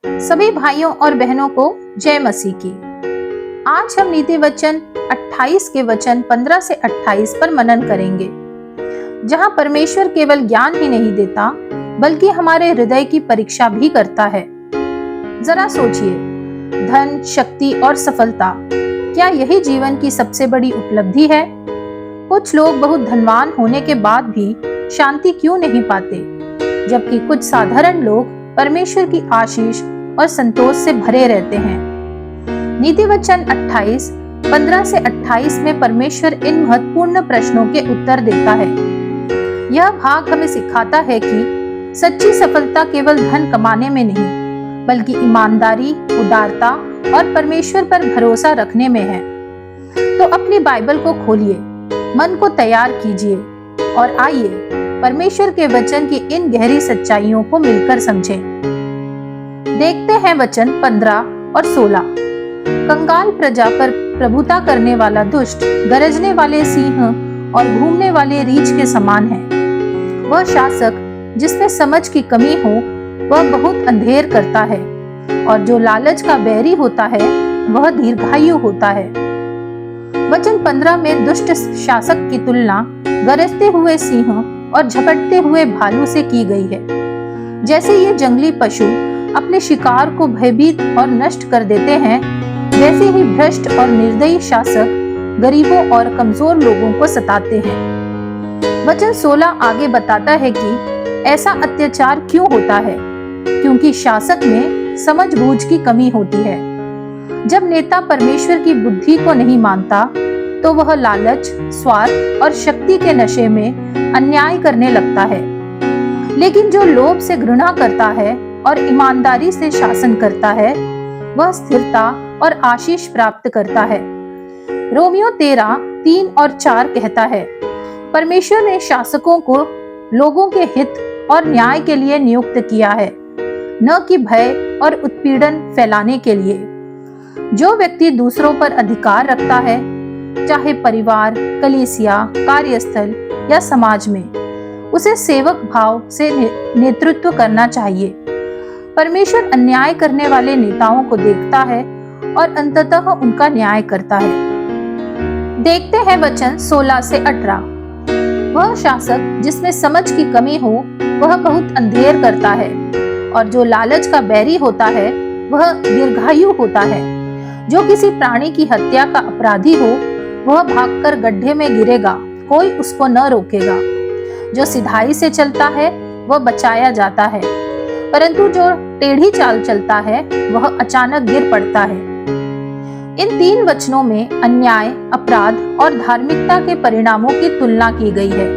सभी भाइयों और बहनों को जय मसीह की। आज हम नीति वचन 28 के वचन 15 से 28 पर मनन करेंगे, जहां परमेश्वर केवल ज्ञान ही नहीं देता बल्कि हमारे हृदय की परीक्षा भी करता है। जरा सोचिए, धन, शक्ति और सफलता, क्या यही जीवन की सबसे बड़ी उपलब्धि है? कुछ लोग बहुत धनवान होने के बाद भी शांति क्यों नहीं पाते, जबकि कुछ साधारण लोग परमेश्वर की आशीष और संतोष से भरे रहते हैं। नीति वचन 28, 15 से 28 में परमेश्वर इन महत्वपूर्ण प्रश्नों के उत्तर देता है। यह भाग हमें सिखाता है कि सच्ची सफलता केवल धन कमाने में नहीं, बल्कि ईमानदारी, उदारता और परमेश्वर पर भरोसा रखने में है। तो अपनी बाइबल को खोलिए, मन को तैयार कीजिए और आइए परमेश्वर के वचन की इन गहरी सच्चाइयों को मिलकर समझें। देखते हैं वचन 15 और 16। कंगाल प्रजा पर प्रभुता करने वाला दुष्ट गरजने वाले सिंह और घूमने वाले रीछ के समान है। वह शासक जिसमें समझ की कमी हो, वह बहुत अंधेर करता है, और जो लालच का बैरी होता है वह दीर्घायु होता है। वचन 15 में दुष्ट शासक की तुलना गरजते हुए सिंह और झपटते हुए भालू से की गई है। जैसे ये जंगली पशु अपने शिकार को भयभीत और नष्ट कर देते हैं, वैसे ही भ्रष्ट और निर्दयी शासक गरीबों और कमजोर लोगों को सताते हैं। वचन 16 आगे बताता है कि ऐसा अत्याचार क्यों होता है, क्योंकि शासक में समझबूझ की कमी होती है। जब नेता परमेश्वर की बुद्धि को नहीं मानता, तो वह लालच, स्वार्थ और शक्ति के नशे में अन्याय करने लगता है। लेकिन जो लोभ से घृणा करता है और ईमानदारी से शासन करता है, वह स्थिरता और आशीष प्राप्त करता है। रोमियो 13, 3 और 4 कहता है, परमेश्वर ने शासकों को लोगों के हित और न्याय के लिए नियुक्त किया है, न कि भय और उत्पीड़न फैलाने के लिए। जो व्यक्ति दूसरों पर अधिकार रखता है, चाहे परिवार, कलीसिया, कार्यस्थल या समाज में, उसे सेवक भाव से नेतृत्व करना चाहिए। परमेश्वर अन्याय करने वाले नेताओं को देखता है और अंततः उनका न्याय करता है। देखते हैं वचन 16 से 18। वह शासक जिसमें समझ की कमी हो, वह बहुत अंधेर करता है, और जो लालच का बैरी होता है वह दीर्घायु होता है। जो किसी प्राणी की हत्या का अपराधी हो, वह भागकर गड्ढे में गिरेगा, कोई उसको न रोकेगा। जो सिधाई से चलता है वह बचाया जाता है, परंतु जो टेढ़ी चाल चलता है वह अचानक गिर पड़ता है। इन 3 वचनों में अन्याय, अपराध और धार्मिकता के परिणामों की तुलना की गई है।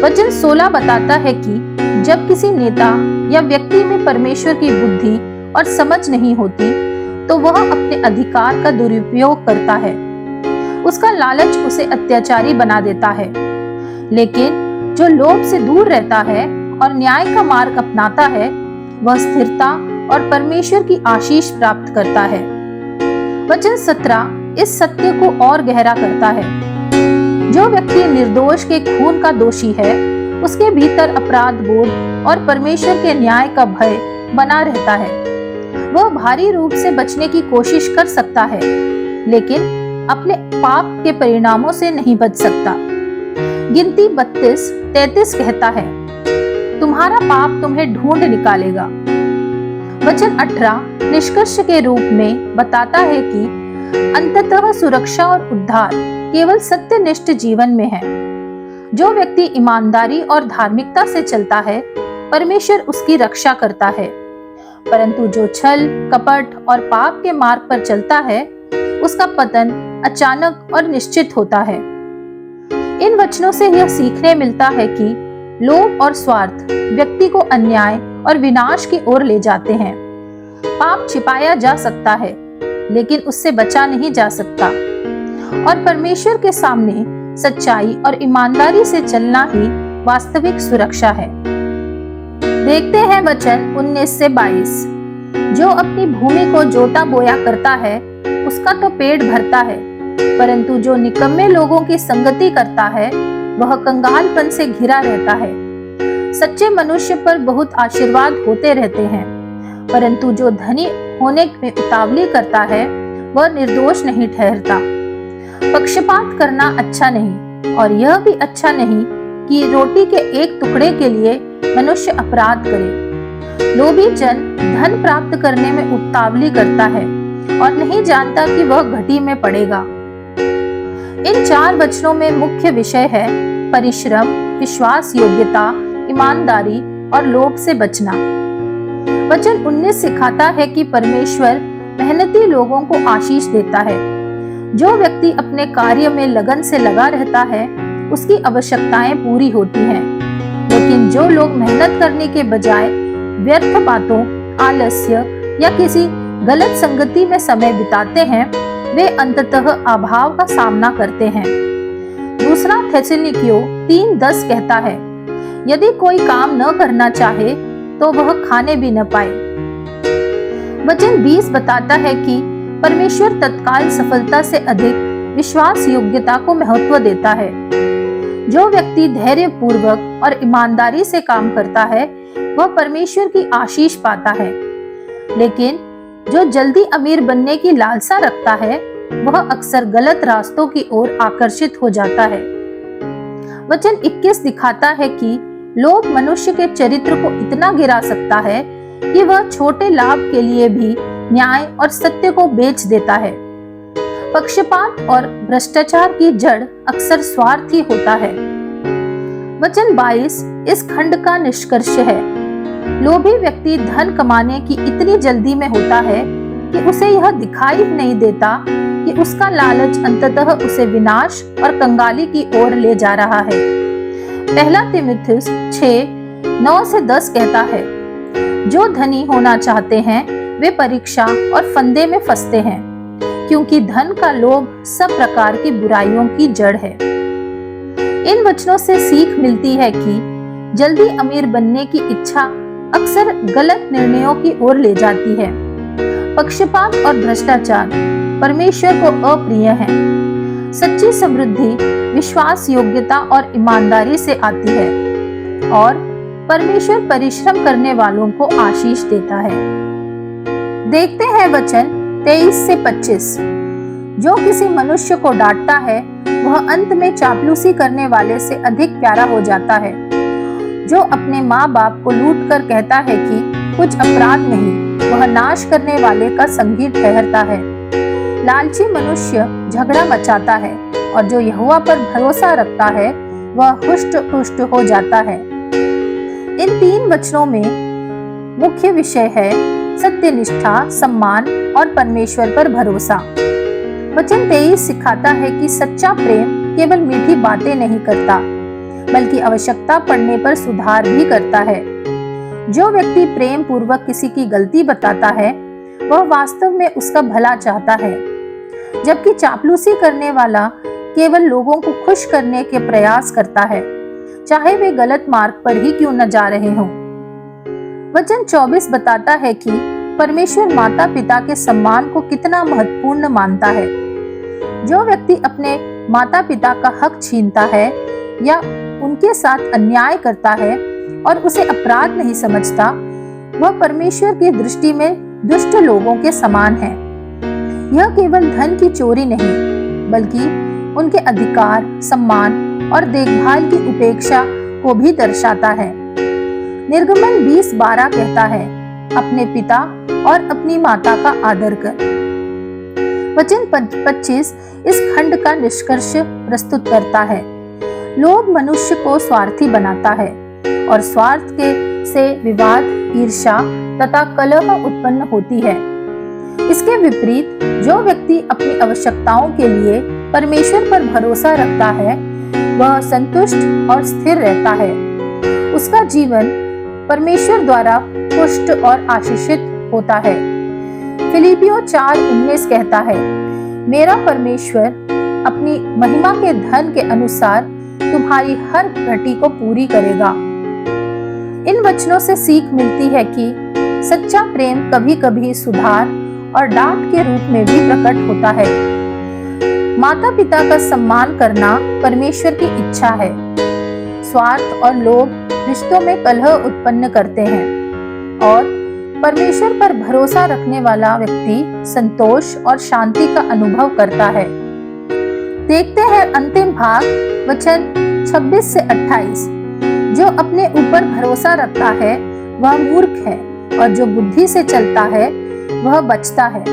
वचन 16 बताता है कि जब किसी नेता या व्यक्ति में परमेश्वर की बुद्धि और समझ नहीं होती, तो वह अपने अधिकार का दुरुपयोग करता है। उसका लालच उसे अत्याचारी बना देता है। लेकिन जो लोभ से दूर रहता है और न्याय का मार्ग अपनाता है, वह स्थिरता और परमेश्वर की आशीष प्राप्त करता है। वचन 17 इस सत्य को और गहरा करता है। जो व्यक्ति निर्दोष के खून का दोषी है, उसके भीतर अपराध बोध और परमेश्वर के न्याय का भय बना रहता है। वह भारी रूप से बचने की कोशिश कर सकता है, लेकिन अपने पाप के परिणामों से नहीं बच सकता। गिनती 32-33 कहता है, तुम्हारा पाप तुम्हें ढूंढ निकालेगा। वचन 18 निष्कर्ष के रूप में बताता है कि अंततः सुरक्षा और उद्धार केवल सत्यनिष्ठ जीवन में है। जो व्यक्ति ईमानदारी और धार्मिकता से चलता है, परमेश्वर उसकी रक्षा करता है, परंतु जो छल, कपट और पाप के मार्ग पर चलता है, उसका पतन अचानक और निश्चित होता है। इन वचनों से यह सीखने मिलता है कि लोभ और स्वार्थ व्यक्ति को अन्याय और विनाश की ओर ले जाते हैं। पाप छिपाया जा सकता है, लेकिन उससे बचा नहीं जा सकता, और परमेश्वर के सामने सच्चाई और ईमानदारी से चलना ही वास्तविक सुरक्षा है। देखते हैं वचन 19 से 22। जो अपनी भूमि को जोता बोया करता है, उसका तो पेट भरता है, परंतु जो निकम्मे लोगों की संगति करता है, वह कंगालपन से घिरा रहता है। सच्चे मनुष्य पर बहुत आशीर्वाद होते रहते हैं, परंतु जो धनी होने में उतावली करता है वह निर्दोष नहीं ठहरता। पक्षपात करना अच्छा नहीं, और यह भी अच्छा नहीं कि रोटी के एक टुकड़े के लिए मनुष्य अपराध करे। लोभी जन धन प्राप्त करने में उतावली करता है और नहीं जानता कि वह घटी में पड़ेगा। इन 4 वचनों में मुख्य विषय है परिश्रम, विश्वास योग्यता, ईमानदारी और लोभ से बचना। वचन 19 सिखाता है कि परमेश्वर मेहनती लोगों को आशीष देता है। जो व्यक्ति अपने कार्य में लगन से लगा रहता है उसकी आवश्यकताएं पूरी होती हैं, लेकिन जो लोग मेहनत करने के बजाय व्यर्थ बातों, आलस्य या किसी गलत संगति में समय बिताते हैं वे अंततः अभाव का सामना करते हैं। दूसरा थेसलोनिकियों 3:10 कहता है, यदि कोई काम न करना चाहे तो वह खाने भी न पाए। वचन 20 बताता है कि परमेश्वर तत्काल सफलता से अधिक विश्वास योग्यता को महत्व देता है। जो व्यक्ति धैर्य पूर्वक और ईमानदारी से काम करता है वह परमेश्वर की आशीष पाता है, लेकिन जो जल्दी अमीर बनने की लालसा रखता है वह अक्सर गलत रास्तों की ओर आकर्षित हो जाता है। वचन 21 दिखाता है कि लोभ मनुष्य के चरित्र को इतना गिरा सकता है कि वह छोटे लाभ के लिए भी न्याय और सत्य को बेच देता है। पक्षपात और भ्रष्टाचार की जड़ अक्सर स्वार्थ ही होता है। वचन 22 इस खंड का निष्कर्ष है। लोभी व्यक्ति धन कमाने की इतनी जल्दी में होता है कि उसे यह दिखाई नहीं देता कि उसका लालच अंततः उसे विनाश और कंगाली की ओर ले जा रहा है। पहला तीमुथियुस 6:9-10 कहता है, जो धनी होना चाहते हैं वे परीक्षा और फंदे में फंसते हैं, क्योंकि धन का लोभ सब प्रकार की बुराइयों की जड़ है। इन वचनों से सीख मिलती है कि जल्दी अमीर बनने की इच्छा अक्सर गलत निर्णयों की ओर ले जाती है। पक्षपात और भ्रष्टाचार परमेश्वर को अप्रिय है। सच्ची समृद्धि विश्वास योग्यता और ईमानदारी से आती है, और परमेश्वर परिश्रम करने वालों को आशीष देता है। देखते हैं वचन 23 से 25। जो किसी मनुष्य को डांटता है वह अंत में चापलूसी करने वाले से अधिक प्यारा हो जाता है। जो अपने माँ बाप को लूट कर कहता है कि कुछ अपराध नहीं, वह नाश करने वाले का संगी ठहरता है। लालची मनुष्य झगड़ा मचाता है, और जो यहोवा पर भरोसा रखता है वह हुष्ट पुष्ट हो जाता है। इन 3 वचनों में मुख्य विषय है सत्यनिष्ठा, सम्मान और परमेश्वर पर भरोसा। वचन 23 सिखाता है कि सच्चा प्रेम केवल मीठी बातें नहीं करता, बल्कि आवश्यकता पड़ने पर सुधार भी करता है। जो व्यक्ति प्रेम पूर्वक किसी की गलती बताता है वह वास्तव में उसका भला चाहता है, जबकि चापलूसी करने वाला केवल लोगों को खुश करने के प्रयास करता है, चाहे वे गलत मार्ग पर ही क्यों न जा रहे हों। वचन 24 बताता है कि परमेश्वर माता पिता के सम्मान को कितना महत्वपूर्ण मानता है। जो व्यक्ति अपने माता पिता का हक छीनता है या उनके साथ अन्याय करता है और उसे अपराध नहीं समझता, वह परमेश्वर की दृष्टि में दुष्ट लोगों के समान है। यह केवल धन की चोरी नहीं, बल्कि उनके अधिकार, सम्मान और देखभाल की उपेक्षा को भी दर्शाता है। निर्गमन 20:12 कहता है, अपने पिता और अपनी माता का आदर कर। वचन 25 इस खंड का निष्कर्ष प्रस्तुत करता है। लोभ मनुष्य को स्वार्थी बनाता है, और स्वार्थ से विवाद, ईर्ष्या तथा कलह उत्पन्न होती है। इसके विपरीत जो व्यक्ति अपनी आवश्यकताओं के लिए परमेश्वर पर भरोसा रखता है वह संतुष्ट और स्थिर रहता है। उसका जीवन परमेश्वर द्वारा पुष्ट और आशीषित होता है। फिलिपियों 4:19 कहता है, मेरा परमेश्वर अपनी महिमा के धन के अनुसार तुम्हारी हर घटी को पूरी करेगा। इन वचनों से सीख मिलती है कि सच्चा प्रेम कभी कभी सुधार और डांट के रूप में भी प्रकट होता है। माता पिता का सम्मान करना परमेश्वर की इच्छा है। स्वार्थ और लोभ रिश्तों में कलह उत्पन्न करते हैं, और परमेश्वर पर भरोसा रखने वाला व्यक्ति संतोष और शांति का अनुभव करता है। देखते हैं अंतिम भाग वचन 26 से 28। जो अपने ऊपर भरोसा रखता है वह मूर्ख है, और जो बुद्धि से चलता है वह बचता है।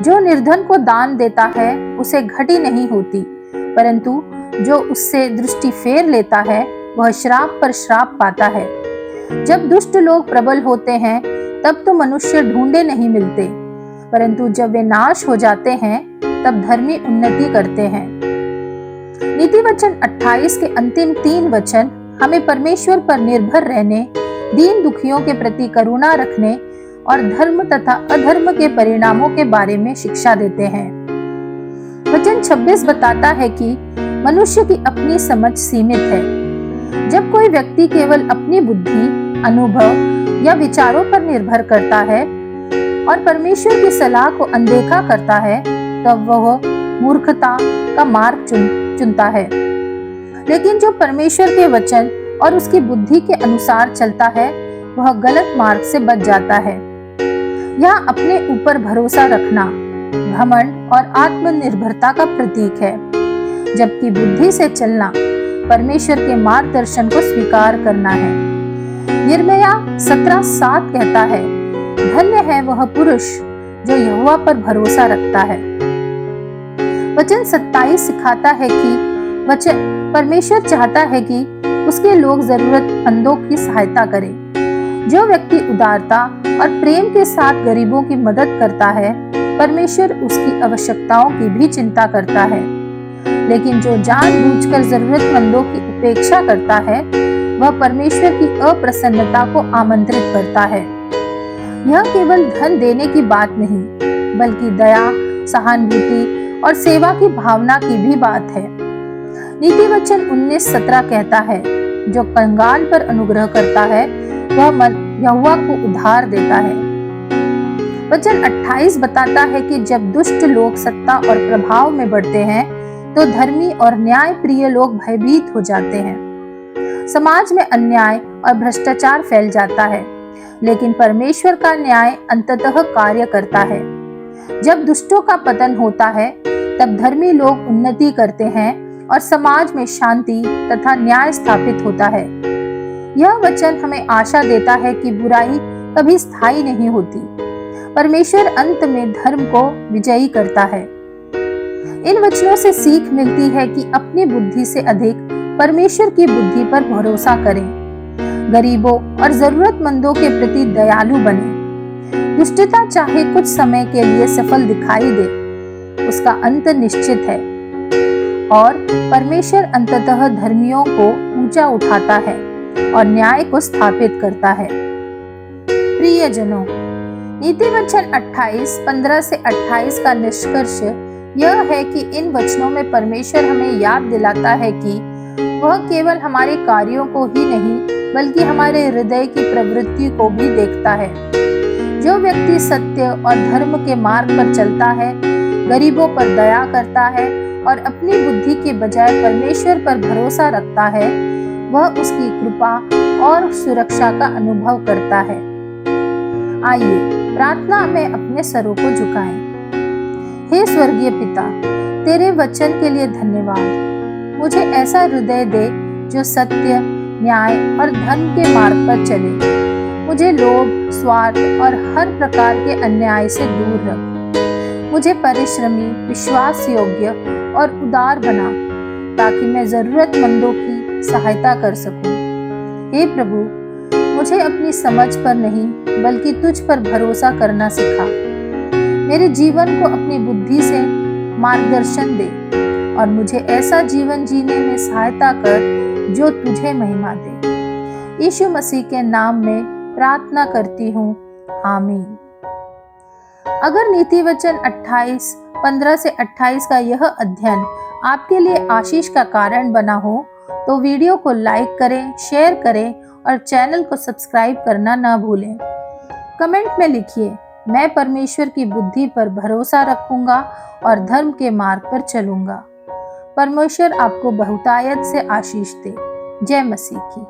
जो निर्धन को दान देता है उसे घटी नहीं होती, परंतु जो उससे दृष्टि फेर लेता है वह श्राप पर श्राप पाता है। जब दुष्ट लोग प्रबल होते हैं तब तो मनुष्य ढूंढे नहीं मिलते, परंतु जब वे नाश हो जाते हैं तब धर्मी उन्नति करते हैं। नीति वचन 28 के अंतिम 3 वचन हमें परमेश्वर पर निर्भर रहने, दीन दुखियों के प्रति करुणा रखने और धर्म तथा अधर्म के परिणामों के बारे में शिक्षा देते हैं। वचन 26 बताता है कि मनुष्य की अपनी समझ सीमित है। जब कोई व्यक्ति केवल अपनी बुद्धि, अनुभव या विचारों पर निर्भर करता है और परमेश्वर की सलाह को अनदेखा करता है, तब वह मूर्खता का मार्ग चुनता है। लेकिन जो परमेश्वर के वचन और उसकी बुद्धि के अनुसार चलता है वह गलत मार्ग से बच जाता है। यह अपने ऊपर भरोसा रखना घमंड और आत्मनिर्भरता का प्रतीक है, जबकि बुद्धि से चलना परमेश्वर के मार्गदर्शन को स्वीकार करना है। यिर्मयाह 17:7 कहता है, धन्य है वह पुरुष जो यहोवा पर भरोसा रखता है। वचन 27 सिखाता है कि परमेश्वर चाहता है कि उसके लोग जरूरतमंदों की सहायता करें। जो व्यक्ति उदारता और प्रेम के साथ गरीबों की मदद करता है, परमेश्वर उसकी आवश्यकताओं की भी चिंता करता है। लेकिन जो जानबूझकर जरूरतमंदों की उपेक्षा करता है, वह परमेश्वर की अप्रसन्नता को आमंत्रित करता है। यह केवल धन देने की बात नहीं, बल्कि दया, सहानुभूति और सेवा की भावना की भी बात है। नीति वचन 19:17 कहता है, जो कंगाल पर अनुग्रह करता है वह यहोवा को उधार देता है। वचन 28 बताता है कि जब दुष्ट लोग सत्ता और प्रभाव में बढ़ते हैं तो धर्मी और न्याय प्रिय लोग भयभीत हो जाते हैं। समाज में अन्याय और भ्रष्टाचार फैल जाता है, लेकिन परमेश्वर का न्याय अंततः कार्य करता है। जब दुष्टों का पतन होता है तब धर्मी लोग उन्नति करते हैं और समाज में शांति तथा न्याय स्थापित होता है। यह वचन हमें आशा देता है कि बुराई कभी स्थायी नहीं होती। परमेश्वर अंत में धर्म को विजयी करता है। इन वचनों से सीख मिलती है कि अपनी बुद्धि से अधिक परमेश्वर की बुद्धि पर भरोसा करें। गरीबों और जरूरतमंदों के प्रति दयालु बने। दुष्टता चाहे कुछ समय के लिए सफल दिखाई दे, उसका अंत निश्चित है और परमेश्वर अंततः धर्मियों को ऊंचा उठाता है और न्याय को स्थापित करता है। प्रियजनों, नीति वचन 15 से 28 का निष्कर्ष यह है कि इन वचनों में परमेश्वर हमें याद दिलाता है कि वह केवल हमारे कार्यों को ही नहीं बल्कि हमारे हृदय की प्रवृत्ति को भी देखता है। जो व्यक्ति सत्य और धर्म के मार्ग पर चलता है, गरीबों पर दया करता है और अपनी बुद्धि के बजाय परमेश्वर पर भरोसा रखता है, वह उसकी कृपा और सुरक्षा का अनुभव करता है। आइए प्रार्थना में अपने सरों को झुकाएं। हे स्वर्गीय पिता, तेरे वचन के लिए धन्यवाद। मुझे ऐसा हृदय दे जो सत्य, न्याय और धर्म के मार्ग पर चले। मुझे लोभ, स्वार्थ और हर प्रकार के अन्याय से दूर रख। मुझे परिश्रमी, विश्वास योग्य और उदार बना, ताकि मैं जरूरतमंदों की सहायता कर सकूं। हे प्रभु, मुझे अपनी समझ पर नहीं बल्कि तुझ पर भरोसा करना सिखा। मेरे जीवन को अपनी बुद्धि से मार्गदर्शन दे और मुझे ऐसा जीवन जीने में सहायता कर जो तुझे महिमा दे। यीशु मसीह के नाम में प्रार्थना करती हूँ, आमीन। अगर नीति वचन 15 से 28 का यह अध्ययन आपके लिए आशीष का कारण बना हो तो वीडियो को लाइक करें, शेयर करें और चैनल को सब्सक्राइब करना ना भूलें। कमेंट में लिखिए, मैं परमेश्वर की बुद्धि पर भरोसा रखूंगा और धर्म के मार्ग पर चलूंगा। परमेश्वर आपको बहुतायत से आशीष दे। जय मसीह की।